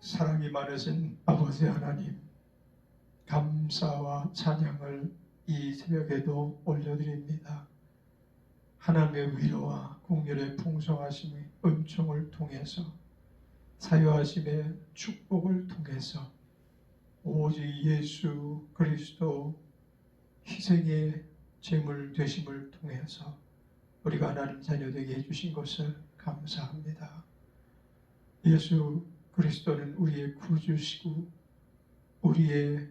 사랑이 많으신 아버지 하나님, 감사와 찬양을 이 새벽에도 올려드립니다. 하나님의 위로와 공렬의 풍성하심의 은총을 통해서, 사유하심의 축복을 통해서, 오직 예수 그리스도 희생의 제물 되심을 통해서 우리가 하나님 자녀되게 해주신 것을 감사합니다. 예수 그리스도는 우리의 구주시고 우리의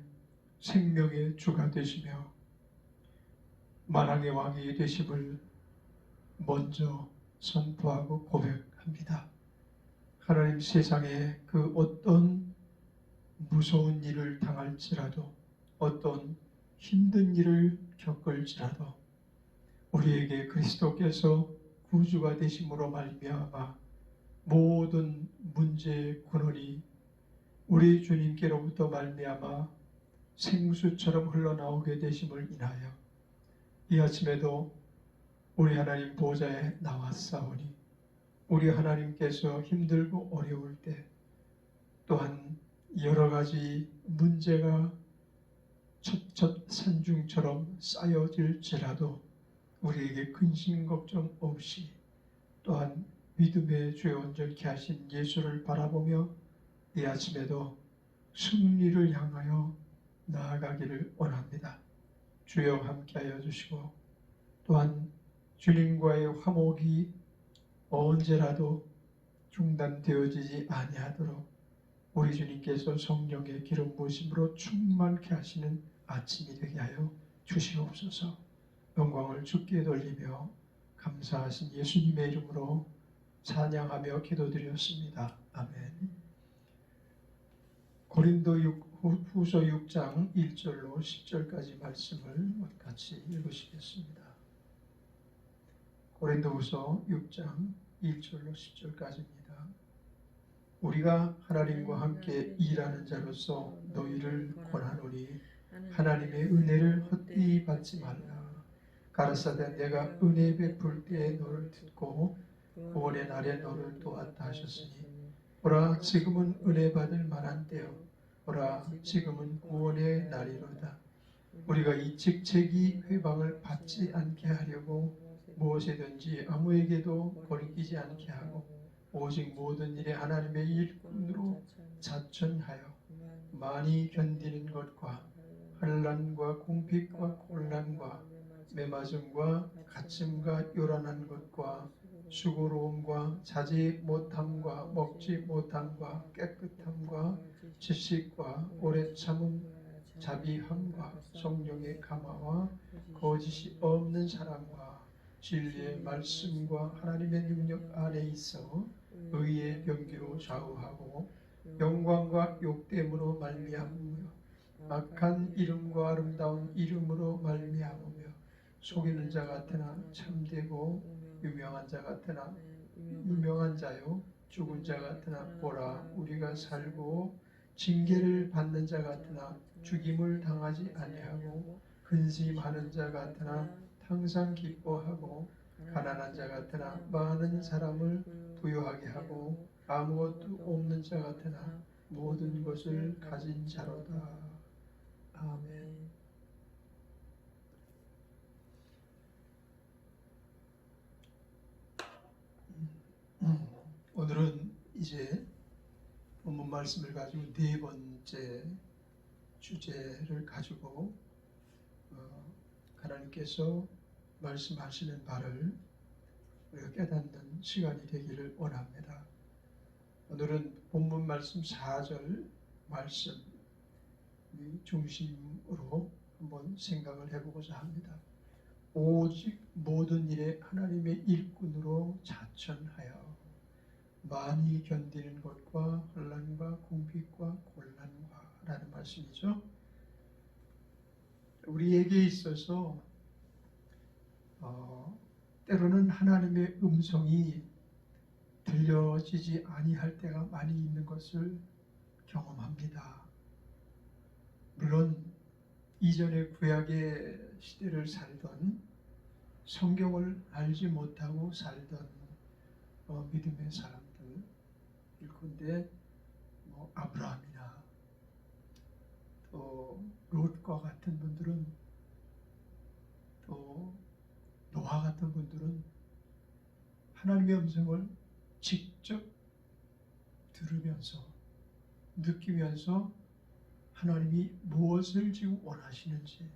생명의 주가 되시며 만왕의 왕이 되심을 먼저 선포하고 고백합니다. 하나님, 세상에 그 어떤 무서운 일을 당할지라도, 어떤 힘든 일을 겪을지라도 우리에게 그리스도께서 구주가 되심으로 말미암아 모든 문제의 근원이 우리 주님께로부터 말미암아 생수처럼 흘러나오게 되심을 인하여 이 아침에도 우리 하나님 보좌에 나왔사오니, 우리 하나님께서 힘들고 어려울 때, 또한 여러 가지 문제가 첩첩 산중처럼 쌓여질지라도 우리에게 근심 걱정 없이, 또한 믿음의 주에 온전케 하신 예수를 바라보며 이 아침에도 승리를 향하여 나아가기를 원합니다. 주여 함께하여 주시고, 또한 주님과의 화목이 언제라도 중단되어지지 아니하도록 우리 주님께서 성령의 기름 부으심으로 충만케 하시는 아침이 되게 하여 주시옵소서. 영광을 주께 돌리며 감사하신 예수님의 이름으로 찬양하며 기도드렸습니다. 아멘. 고린도 후서 6장 1절로 10절까지 말씀을 같이 읽으시겠습니다. 고린도후서 6장 1절로 10절까지입니다. 우리가 하나님과 함께 일하는 자로서 너희를 권하노니 하나님의 은혜를 헛되이 받지 말라. 가라사대 내가 은혜 베풀 때에 너를 듣고 구원의 날에 너를 도왔다 하셨으니, 오라 지금은 은혜 받을 만한 때요, 오라 지금은 구원의 날이로다. 우리가 이 직책이 회방을 받지 않게 하려고 무엇이든지 아무에게도 거리끼지 않게 하고, 오직 모든 일에 하나님의 일꾼으로 자천하여 많이 견디는 것과 환난과 궁핍과 곤란과 매맞음과 갇힘과 요란한 것과 수고로움과 자지 못함과 먹지 못함과 깨끗함과 지식과 오래 참음 자비함과 성령의 감화와 거짓이 없는 사랑과 진리의 말씀과 하나님의 능력 안에 있어 의의 병기로 좌우하고 영광과 욕됨으로 말미암으며 악한 이름과 아름다운 이름으로 말미암으며 속이는 자 같으나 참되고 유명한 자 같으나 유명한 자요 죽은 자 같으나 보라 우리가 살고 징계를 받는 자 같으나 죽임을 당하지 아니하고 근심하는 자 같으나 항상 기뻐하고 가난한 자 같으나 많은 사람을 부유하게 하고 아무것도 없는 자 같으나 모든 것을 가진 자로다. 아멘. 오늘은 이제 본문 말씀을 가지고 네 번째 주제를 가지고 하나님께서 말씀하시는 바를 우리가 깨닫는 시간이 되기를 원합니다. 오늘은 본문 말씀 4절 말씀 중심으로 한번 생각을 해보고자 합니다. 오직 모든 일에 하나님의 일꾼으로 자천하여 많이 견디는 것과 환난과 궁핍과 곤란과 라는 말씀이죠. 우리에게 있어서 때로는 하나님의 음성이 들려지지 아니할 때가 많이 있는 것을 경험합니다. 물론 이전의 구약의 시대를 살던, 성경을 알지 못하고 살던 믿음의 사람들 일꾼데 아브라함이나 또 롯과 같은 분들은, 또 노아 같은 분들은 하나님의 음성을 직접 들으면서 느끼면서 하나님이 무엇을 지금 원하시는지,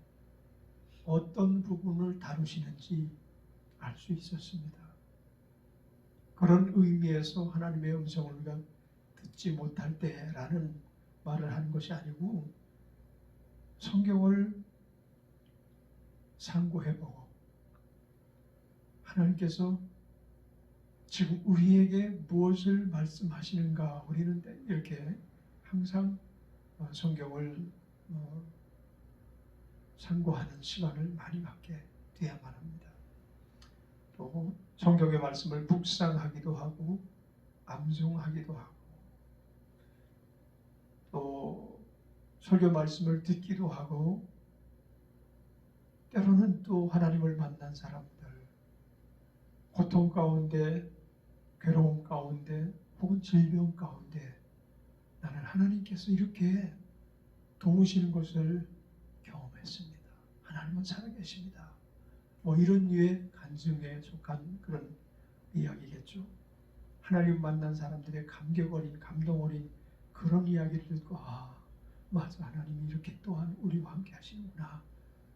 어떤 부분을 다루시는지 알 수 있었습니다. 그런 의미에서 하나님의 음성을 우리가 듣지 못할 때라는 말을 하는 것이 아니고, 성경을 상고해보고 하나님께서 지금 우리에게 무엇을 말씀하시는가, 우리는 이렇게 항상 성경을 상고하는 시간을 많이 갖게 되어야만 합니다. 또 성경의 말씀을 묵상하기도 하고 암송하기도 하고, 또 설교 말씀을 듣기도 하고, 때로는 또 하나님을 만난 사람들, 고통 가운데, 괴로움 가운데, 혹은 질병 가운데 나는 하나님께서 이렇게 도우시는 것을 경험했습니다. 하나님은 살아계십니다. 뭐 이런 류의 간증에 속한 그런 이야기겠죠. 하나님 만난 사람들의 감격 어린, 감동 어린 그런 이야기를 듣고, 아, 맞아, 하나님이 이렇게 또한 우리와 함께 하시는구나.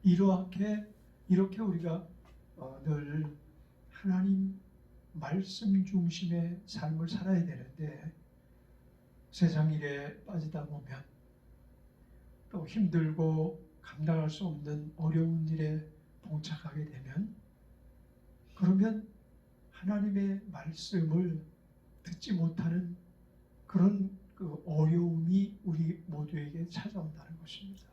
이렇게 우리가 늘 하나님 말씀 중심의 삶을 살아야 되는데, 세상 일에 빠지다 보면, 또 힘들고 감당할 수 없는 어려운 일에 봉착하게 되면, 그러면 하나님의 말씀을 듣지 못하는 그런 그 어려움이 우리 모두에게 찾아온다는 것입니다.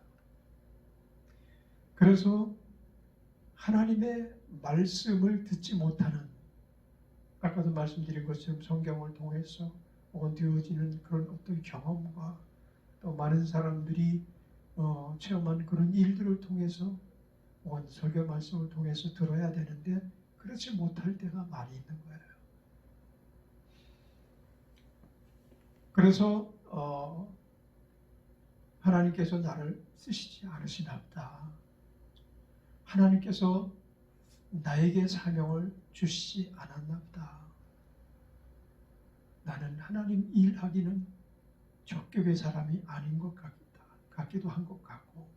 그래서 하나님의 말씀을 듣지 못하는, 아까도 말씀드린 것처럼 성경을 통해서 혹은 되어지는 그런 어떤 경험과 또 많은 사람들이 체험한 그런 일들을 통해서 혹은 설교 말씀을 통해서 들어야 되는데, 그렇지 못할 때가 많이 있는 거예요. 그래서 하나님께서 나를 쓰시지 않으시나 보다, 하나님께서 나에게 사명을 주시지 않았나 보다, 나는 하나님 일하기는 적격의 사람이 아닌 것 같기도 한 것 같고,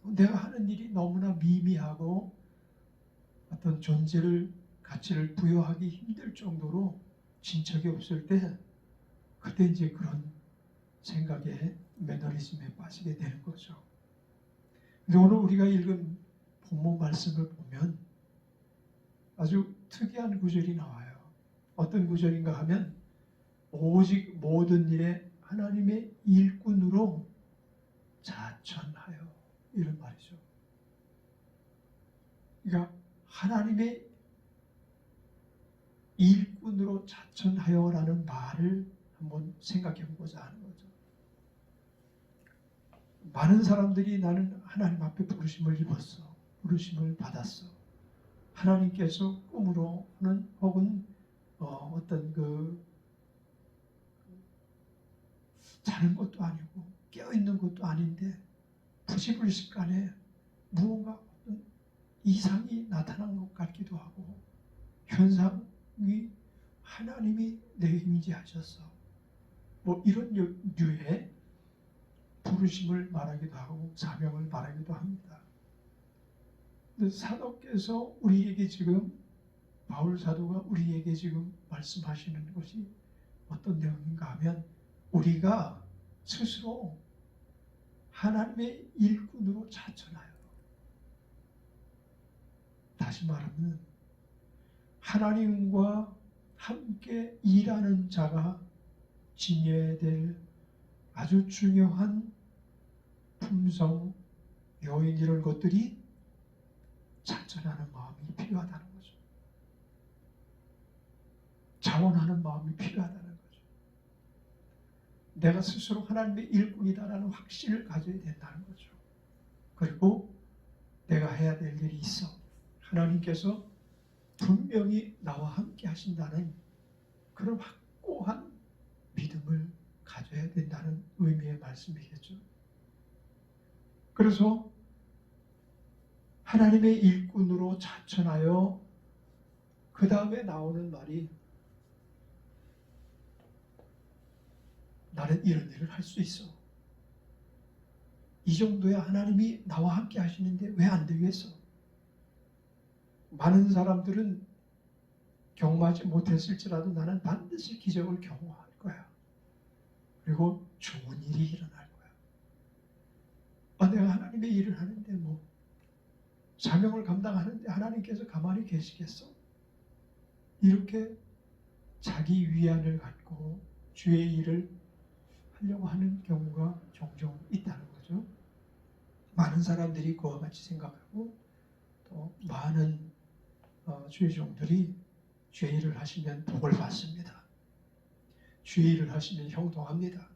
내가 하는 일이 너무나 미미하고 어떤 존재를, 가치를 부여하기 힘들 정도로 진척이 없을 때, 그때 이제 그런 생각에, 매너리즘에 빠지게 되는 거죠. 근데 오늘 우리가 읽은 본문 말씀을 보면 아주 특이한 구절이 나와요. 어떤 구절인가 하면, 오직 모든 일에 하나님의 일꾼으로 자천하여, 이런 말이죠. 그러니까 하나님의 일꾼으로 자천하여라는 말을 한번 생각해 보고자 하는 거죠. 많은 사람들이 나는 하나님 앞에 부르심을 입었어, 부르심을 받았어, 하나님께서 꿈으로는 혹은 어떤 자는 것도 아니고 깨어있는 것도 아닌데 부지불식간에 무언가 어떤 이상이 나타난 것 같기도 하고, 현상이 하나님이 내게 임재하셔서 뭐 이런 류의 부르심을 말하기도 하고 사명을 말하기도 합니다. 근데 사도께서 우리에게 지금, 바울 사도가 우리에게 지금 말씀하시는 것이 어떤 내용인가 하면, 우리가 스스로 하나님의 일꾼으로 자천하여, 다시 말하면 하나님과 함께 일하는 자가 지녀야 될 아주 중요한 품성, 요인, 이런 것들이 자천하는 마음이 필요하다는 거죠. 자원하는 마음이 필요하다는 거죠. 내가 스스로 하나님의 일꾼이다라는 확신을 가져야 된다는 거죠. 그리고 내가 해야 될 일이 있어, 하나님께서 분명히 나와 함께 하신다는 그런 확고한 믿음을 가져야 해야 된다는 의미의 말씀이겠죠. 그래서 하나님의 일꾼으로 자천하여 그 다음에 나오는 말이 나는 이런 일을 할 수 있어. 이 정도야 하나님이 나와 함께 하시는데 왜 안 되겠어? 많은 사람들은 경험하지 못했을지라도 나는 반드시 기적을 경험할 거야. 그리고 좋은 일이 일어날 거야. 내가 하나님의 일을 하는데 사명을 감당하는데 하나님께서 가만히 계시겠어? 이렇게 자기 위안을 갖고 주의 일을 하려고 하는 경우가 종종 있다는 거죠. 많은 사람들이 그와 같이 생각하고 또 많은 주의 종들이 주의 일을 하시면 복을 받습니다. 주의 일을 하시면 형통합니다.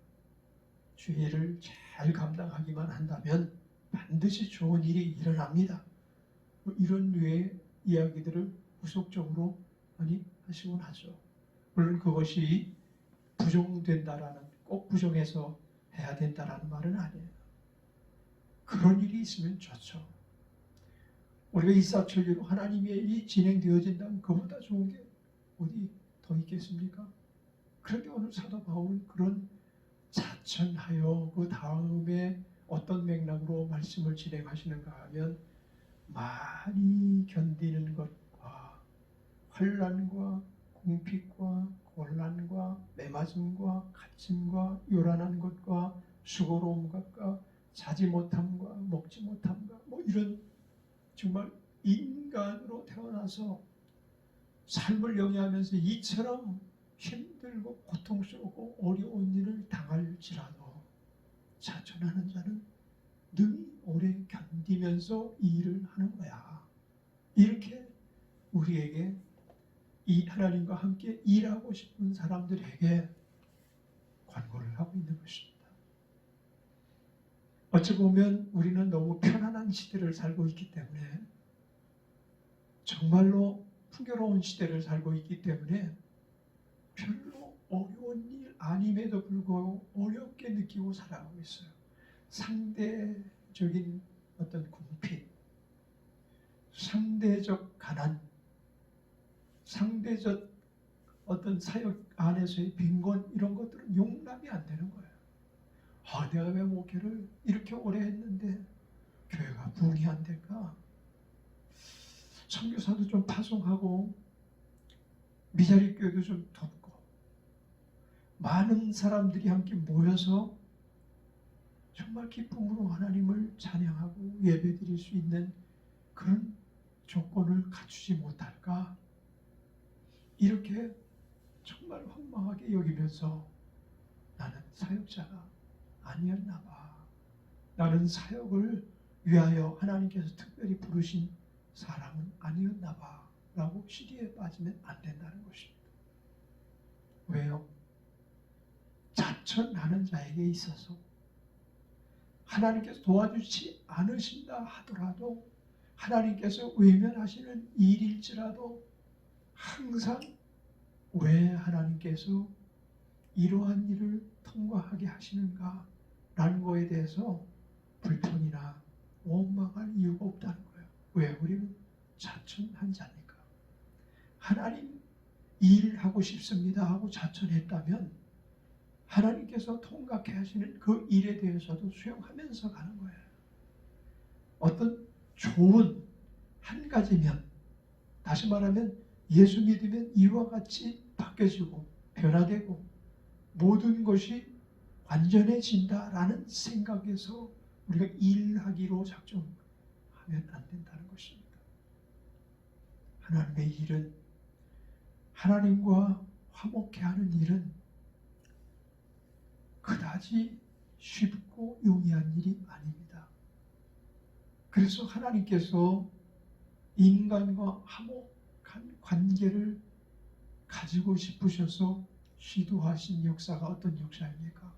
주의 일을 잘 감당하기만 한다면 반드시 좋은 일이 일어납니다. 이런 류의 이야기들을 후속적으로 많이 하시곤 하죠. 물론 그것이 부정된다라는, 꼭 부정해서 해야 된다라는 말은 아니에요. 그런 일이 있으면 좋죠. 우리가 일사천리로 하나님의 일이 진행되어진다면 그보다 좋은 게 어디 더 있겠습니까? 그런데 오늘 사도 바울은 그런 자천하여 그 다음에 어떤 맥락으로 말씀을 진행하시는가 하면 많이 견디는 것과 환난과 궁핍과 곤란과 매맞음과 갇힘과 요란한 것과 수고로운 것과 자지 못함과 먹지 못함과 이런 정말 인간으로 태어나서 삶을 영위하면서 이처럼 힘들고 고통스럽고 어려운 일을 당할지라도 자천하는 자는 능히 오래 견디면서 이 일을 하는 거야. 이렇게 우리에게 이 하나님과 함께 일하고 싶은 사람들에게 권고를 하고 있는 것입니다. 어찌 보면 우리는 너무 편안한 시대를 살고 있기 때문에, 정말로 풍요로운 시대를 살고 있기 때문에 별로 어려운 일 아님에도 불구하고 어렵게 느끼고 살아가고 있어요. 상대적인 어떤 궁핍, 상대적 가난, 상대적 어떤 사역 안에서의 빈곤, 이런 것들은 용납이 안 되는 거예요. 내가 왜 목회를 이렇게 오래 했는데 교회가 부흥이 안 될까? 선교사도 좀 파송하고 미자리 교회도 좀 돕고 많은 사람들이 함께 모여서 정말 기쁨으로 하나님을 찬양하고 예배드릴 수 있는 그런 조건을 갖추지 못할까? 이렇게 정말 황망하게 여기면서 나는 사역자가 아니었나 봐. 나는 사역을 위하여 하나님께서 특별히 부르신 사람은 아니었나 봐. 라고 시리에 빠지면 안 된다는 것입니다. 왜요? 자천하는 자에게 있어서 하나님께서 도와주지 않으신다 하더라도, 하나님께서 외면하시는 일일지라도 항상 왜 하나님께서 이러한 일을 통과하게 하시는가 라는 거에 대해서 불평이나 원망할 이유가 없다는 거예요. 왜? 우리는 자천한 자니까. 하나님 일하고 싶습니다 하고 자천했다면 하나님께서 통과케 하시는 그 일에 대해서도 수용하면서 가는 거예요. 어떤 좋은 한 가지면, 다시 말하면 예수 믿으면 이와 같이 바뀌어지고 변화되고 모든 것이 완전해진다라는 생각에서 우리가 일하기로 작정하면 안 된다는 것입니다. 하나님의 일은, 하나님과 화목해 하는 일은 그다지 쉽고 용이한 일이 아닙니다. 그래서 하나님께서 인간과 화목한 관계를 가지고 싶으셔서 시도하신 역사가 어떤 역사입니까?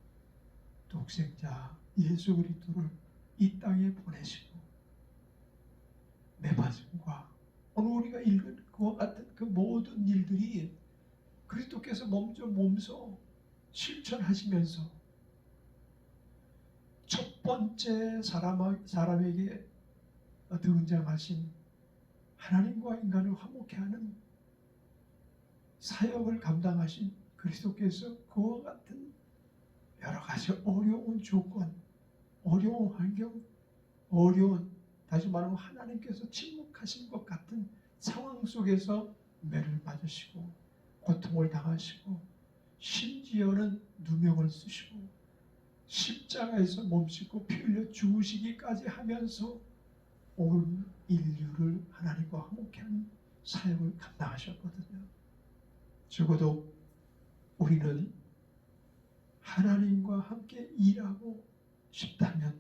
독생자 예수 그리스도를 이 땅에 보내시고 매맞음과 오늘 우리가 읽은 그와 같은 그 모든 일들이 그리스도께서 몸소 실천하시면서 번째 사람에게 등장하신 하나님과 인간을 화목케 하는 사역을 감당하신 그리스도께서 그와 같은 여러 가지 어려운 조건, 어려운 환경, 다시 말하면 하나님께서 침묵하신 것 같은 상황 속에서 매를 맞으시고 고통을 당하시고 심지어는 누명을 쓰시고 십자가에서 몸짓고 피 흘려 죽으시기까지 하면서 온 인류를 하나님과 화목케 하는 사역을 감당하셨거든요. 적어도 우리는 하나님과 함께 일하고 싶다면,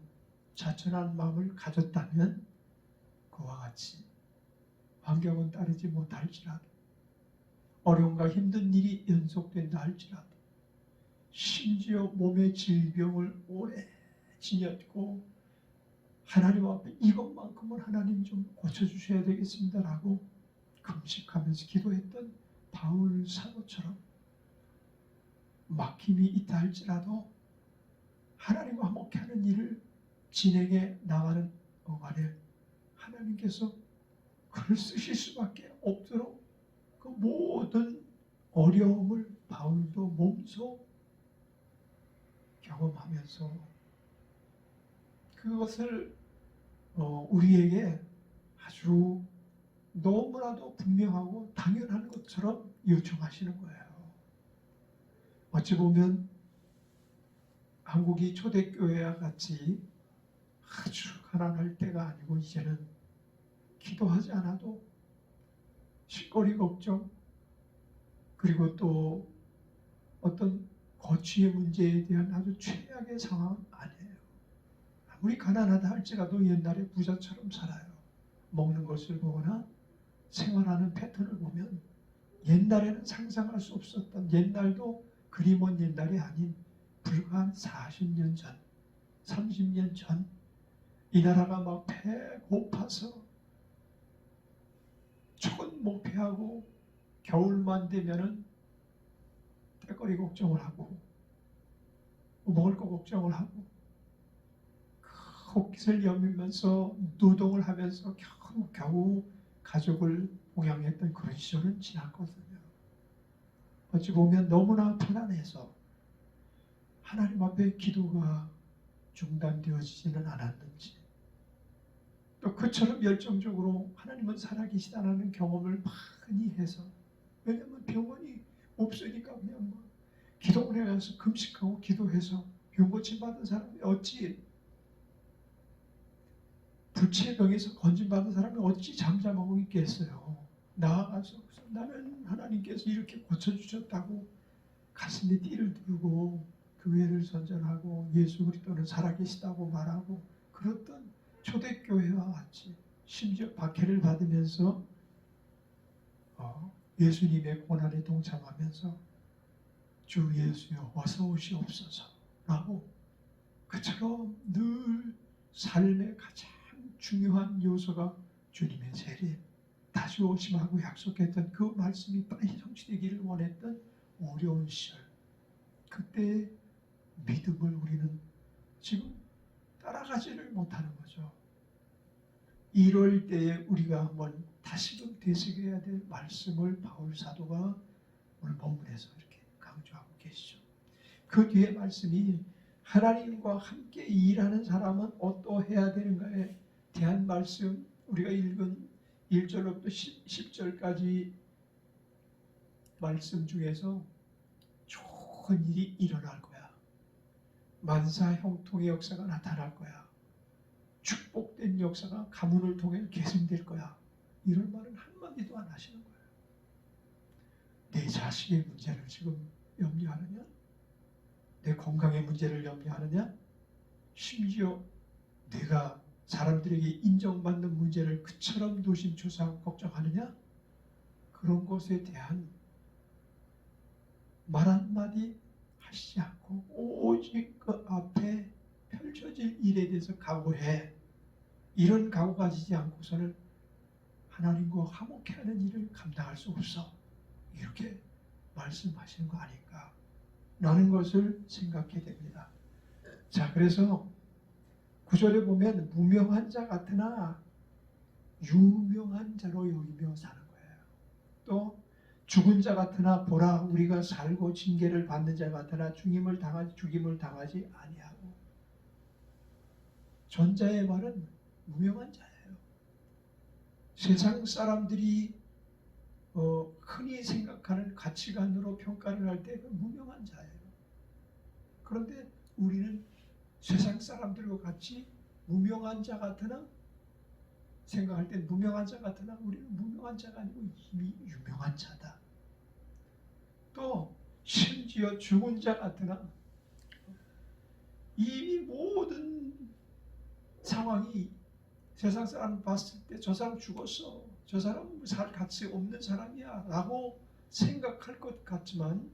자천한 마음을 가졌다면 그와 같이 환경은 따르지 못할지라도, 어려움과 힘든 일이 연속된다 할지라도, 심지어 몸의 질병을 오래 지녔고 하나님 앞에 이것만큼은 하나님 좀 고쳐주셔야 되겠습니다라고 금식하면서 기도했던 바울 사도처럼 막힘이 있다 할지라도 하나님과 화목케 하는 일을 진행해 나가는 동안에 하나님께서 그를 쓰실 수밖에 없도록 그 모든 어려움을 바울도 몸소 경험하면서 그것을 우리에게 아주 너무나도 분명하고 당연한 것처럼 요청하시는 거예요. 어찌 보면 한국이 초대교회와 같이 아주 가난할 때가 아니고 이제는 기도하지 않아도 식거리 걱정, 그리고 또 어떤 거취의 문제에 대한 아주 최악의 상황 아니에요. 아무리 가난하다 할지라도 옛날에 부자처럼 살아요. 먹는 것을 보거나 생활하는 패턴을 보면 옛날에는 상상할 수 없었던, 옛날도 그리 먼 옛날이 아닌 불과 한 40년 전, 30년 전 이 나라가 막 배고파서 촌 목폐하고 겨울만 되면은 때거리 걱정을 하고 먹을 거 걱정을 하고 혹깃을 여미면서 노동을 하면서 겨우 가족을 봉양했던 그런 시절은 지났거든요. 어찌 보면 너무나 편안해서 하나님 앞에 기도가 중단되어지지는 않았는지, 또 그처럼 열정적으로 하나님은 살아계시다는 경험을 많이 해서, 왜냐하면 병원이 없으니까 그냥 뭐 기도원에 가서 금식하고 기도해서 병 고침 받은 사람이 어찌, 불치의 병에서 건진받은 사람이 어찌 잠잠하고 있겠어요. 나아가서 나는 하나님께서 이렇게 고쳐주셨다고 가슴에 띠를 두르고 교회를 선전하고 예수 그리스도는 살아계시다고 말하고 그랬던 초대교회와 같이, 심지어 박해를 받으면서 예수님의 고난에 동참하면서 주 예수여 어서 오시옵소서 라고, 그처럼 늘 삶의 가장 중요한 요소가 주님의 재림, 다시 오심하고 약속했던 그 말씀이 빨리 성취되기를 원했던 어려운 시절, 그때의 믿음을 우리는 지금 따라가지를 못하는 거죠. 이럴 때에 우리가 한번 다시금 되새겨야 될 말씀을 바울 사도가 오늘 본문에서 이렇게 강조하고 계시죠. 그 뒤에 말씀이 하나님과 함께 일하는 사람은 어떠해야 되는가에 대한 말씀, 우리가 읽은 1절로부터 10절까지 말씀 중에서 좋은 일이 일어날 거야. 만사 형통의 역사가 나타날 거야. 축복된 역사가 가문을 통해 계승될 거야. 이런 말은 한마디도 안 하시는 거예요. 내 자식의 문제를 지금 염려하느냐? 내 건강의 문제를 염려하느냐? 심지어 내가 사람들에게 인정받는 문제를 그처럼 노심초사하고 걱정하느냐? 그런 것에 대한 말 한마디 하시지 않고 오직 그 앞에 펼쳐질 일에 대해서 각오해. 이런 각오 가지지 않고서는 하나님과 화목케 하는 일을 감당할 수 없어. 이렇게 말씀하시는 거 아닐까 라는 것을 생각해 됩니다. 자, 그래서 구절에 보면 무명한 자 같으나 유명한 자로 여기며 사는 거예요. 또 죽은 자 같으나 보라 우리가 살고 징계를 받는 자 같으나 죽임을 당하지 아니하고. 전자의 말은 무명한 자예요. 세상 사람들이 흔히 생각하는 가치관으로 평가를 할 때 무명한 자예요. 그런데 우리는 세상 사람들과 같이 무명한 자 같으나 생각할 때 무명한 자 같으나 우리는 무명한 자가 아니고 이미 유명한 자다. 또 심지어 죽은 자 같으나 이미 모든 상황이 세상 사람 봤을 때 저 사람 죽었어, 저 사람은 살 가치 없는 사람이야 라고 생각할 것 같지만,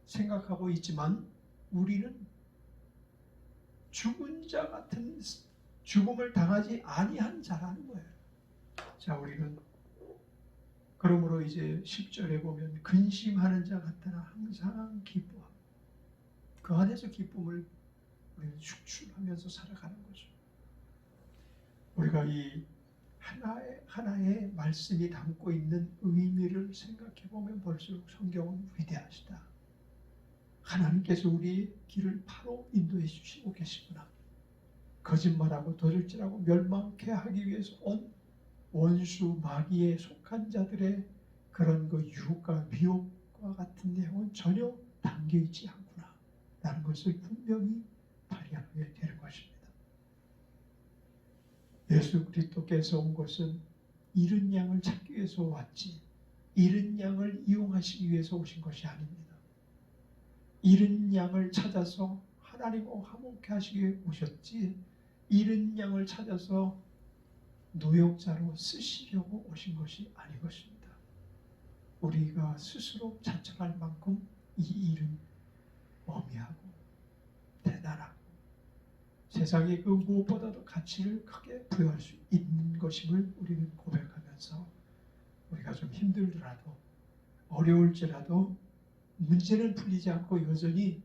생각하고 있지만 우리는 죽은 자 같은 죽음을 당하지 아니한 자라는 거예요. 자, 우리는 그러므로 이제 10절에 보면 근심하는 자 같으나 항상 기뻐하고, 그 안에서 기쁨을 우리는 축출하면서 살아가는 거죠. 우리가 이 하나의 말씀이 담고 있는 의미를 생각해 보면 볼수록 성경은 위대하시다. 하나님께서 우리의 길을 바로 인도해 주시고 계시구나. 거짓말하고 도적질하고 멸망케 하기 위해서 온 원수 마귀에 속한 자들의 그런 그 유혹과 미혹과 같은 내용은 전혀 담겨있지 않구나 라는 것을 분명히 발견하게 되는 것입니다. 예수 그리스도께서 온 것은 잃은 양을 찾기 위해서 왔지, 잃은 양을 이용하시기 위해서 오신 것이 아닙니다. 잃은 양을 찾아서 하나님과 화목케 하시기 위해 오셨지, 잃은 양을 찾아서 노역자로 쓰시려고 오신 것이 아닌 것입니다. 우리가 스스로 자청할 만큼 이 일은 어미하고 대단하고 세상에 그 무엇보다도 가치를 크게 부여할 수 있는 것임을 우리는 고백하면서, 우리가 좀 힘들더라도 어려울지라도 문제는 풀리지 않고 여전히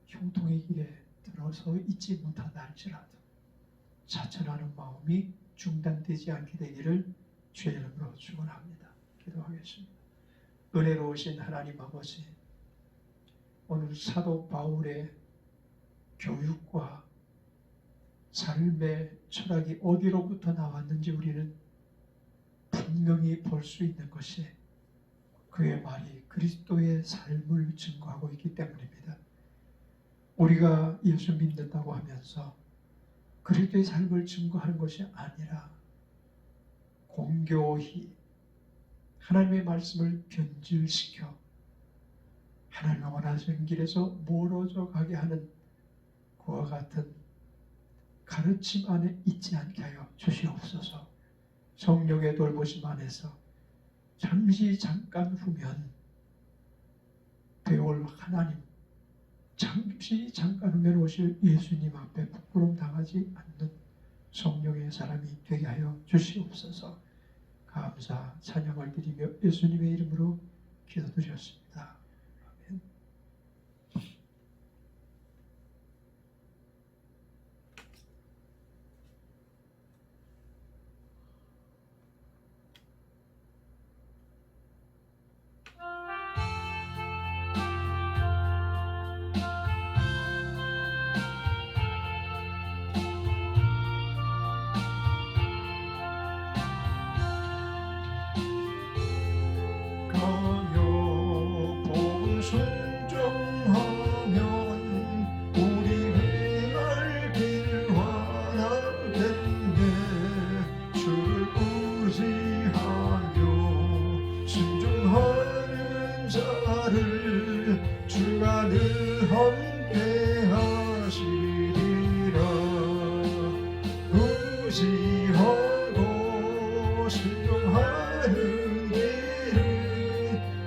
형통의 길에 들어서 있지 못하다 할지라도 자천하는 마음이 중단되지 않게 되기를 주의 이름으로 축원합니다. 기도하겠습니다. 은혜로우신 하나님 아버지, 오늘 사도 바울의 교육과 삶의 철학이 어디로부터 나왔는지 우리는 분명히 볼 수 있는 것이 그의 말이 그리스도의 삶을 증거하고 있기 때문입니다. 우리가 예수 믿는다고 하면서 그리스도의 삶을 증거하는 것이 아니라 공교히 하나님의 말씀을 변질시켜 하나님의 원하시는 길에서 멀어져 가게 하는 그와 같은 가르침 안에 있지 않게 하여 주시옵소서. 성령의 돌보심 안에서 잠깐 후면 배울 하나님, 잠깐 후면 오실 예수님 앞에 부끄러움 당하지 않는 성령의 사람이 되게 하여 주시옵소서. 감사 찬양을 드리며 예수님의 이름으로 기도드렸습니다. 아멘.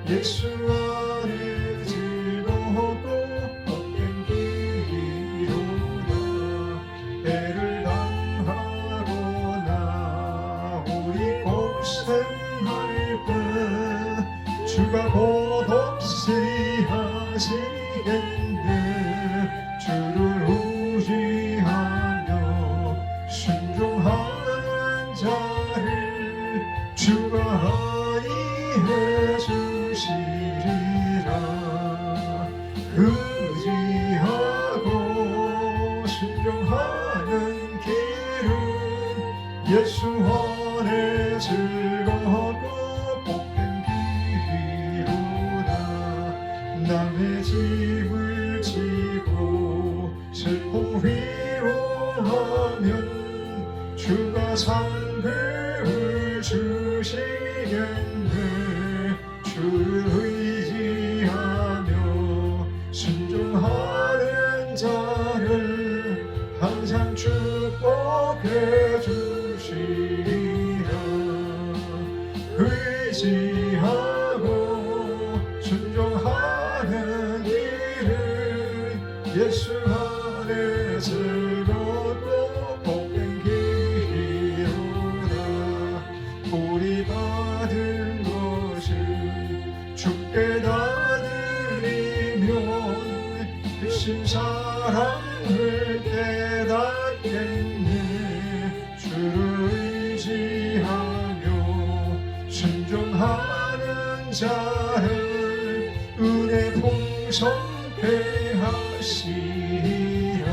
예수 안에 즐겁고 헛된 길이로다. 애를 당하거나 우리 고생할 때 주가 곧 없이 하시겠네. 예수 안에 즐겁고 복된 길이로다. 남의 짐을 지고 슬픔 위로하면 주가 상급을 주시겠네. 주를 의지하며 순종하는 자를 항상 축복해 주시리라. 의지하고 순종하는 일은 예수 안에 즐겁고 복된 길이로다. 우리 받은 것을 주께 다 드리면 크신 사랑을 깨닫겠네. 주를 의지하며 순종하는 자를 은혜 풍성케 하시리라.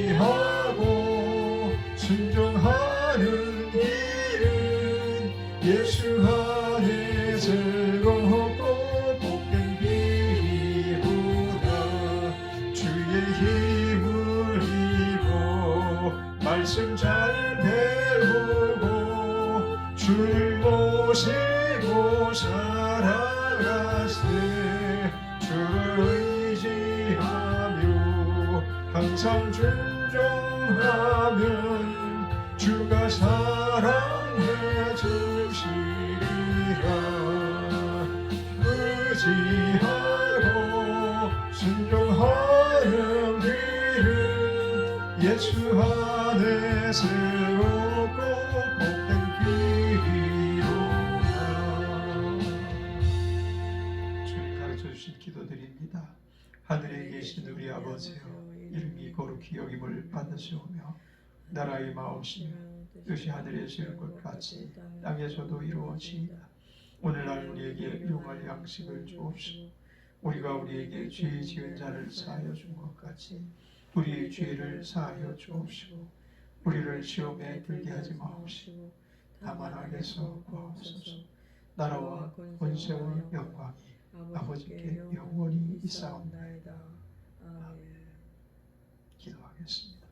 의지하고 순종하는 길은 예수 안에 즐겁고 복된 길이로다. 주의 힘을 입어 말씀 잘 배우고 주를 모시고 살아가세. 주를 의지하며 항상 순종하면 주가 사랑해 주시리라. 의지하고 순종하는 길은 예수 안에 새롭고 복된 길이로다. 주님 가르쳐 주신 기도드립니다. 하늘에 계신 우리 아버지여, 이름이 거룩히 여김을 받으시오며 나라의 마음이시며 뜻이 하늘에서 이룬 것 같이 땅에서도 이루어지이다. 오늘날 우리에게 용할 양식을 주옵시고 우리가 우리에게 죄 지은 자를 사하여 준 것 같이 우리의 죄를 사하여 주옵시고 우리를 시험에 들게 하지 마옵시고 다만 악에서 구하옵소서. 나라와 권세와 영광이 아버지께 영원히 있사옵나이다. 아멘. 기도하겠습니다.